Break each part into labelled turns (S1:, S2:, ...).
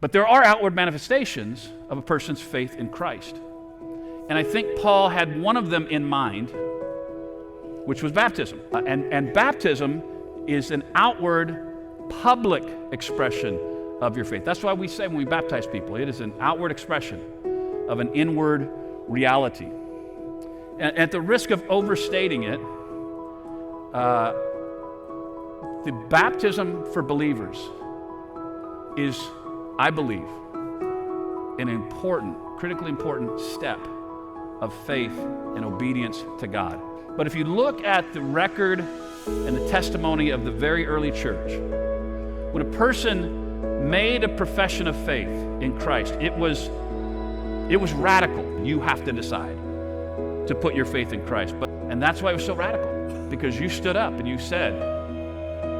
S1: But there are outward manifestations of a person's faith in Christ. And I think Paul had one of them in mind, which was baptism. And baptism is an outward, public expression of your faith. That's why we say when we baptize people, it is an outward expression of an inward reality. And at the risk of overstating it, the baptism for believers is, I believe, an important, critically important step of faith and obedience to God. But if you look at the record and the testimony of the very early church, when a person made a profession of faith in Christ, it was radical. You have to decide to put your faith in Christ. And that's why it was so radical, because you stood up and you said,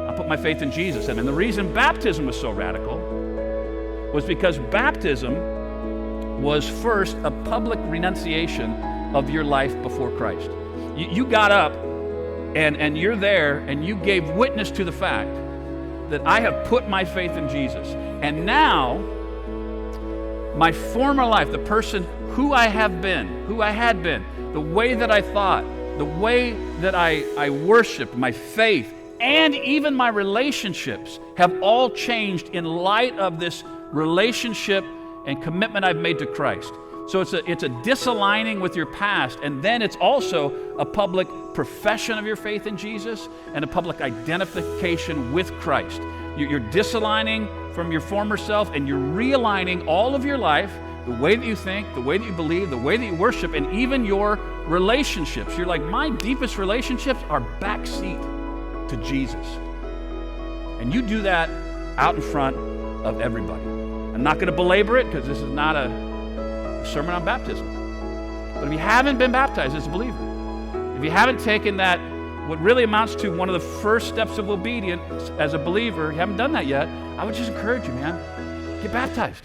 S1: I put my faith in Jesus. And the reason baptism was so radical was because baptism was first a public renunciation of your life before Christ. You got up and you're there and you gave witness to the fact that I have put my faith in Jesus. And now, my former life, the person who I had been, the way that I thought, the way that I worshiped, my faith, and even my relationships have all changed in light of this relationship and commitment I've made to Christ. So it's a disaligning with your past, and then it's also a public profession of your faith in Jesus and a public identification with Christ. You're disaligning from your former self, and you're realigning all of your life, the way that you think, the way that you believe, the way that you worship, and even your relationships. You're like, my deepest relationships are backseat to Jesus. And you do that out in front of everybody. I'm not going to belabor it because this is not a sermon on baptism. But if you haven't been baptized as a believer, if you haven't taken that, what really amounts to one of the first steps of obedience as a believer, you haven't done that yet, I would just encourage you, man, get baptized.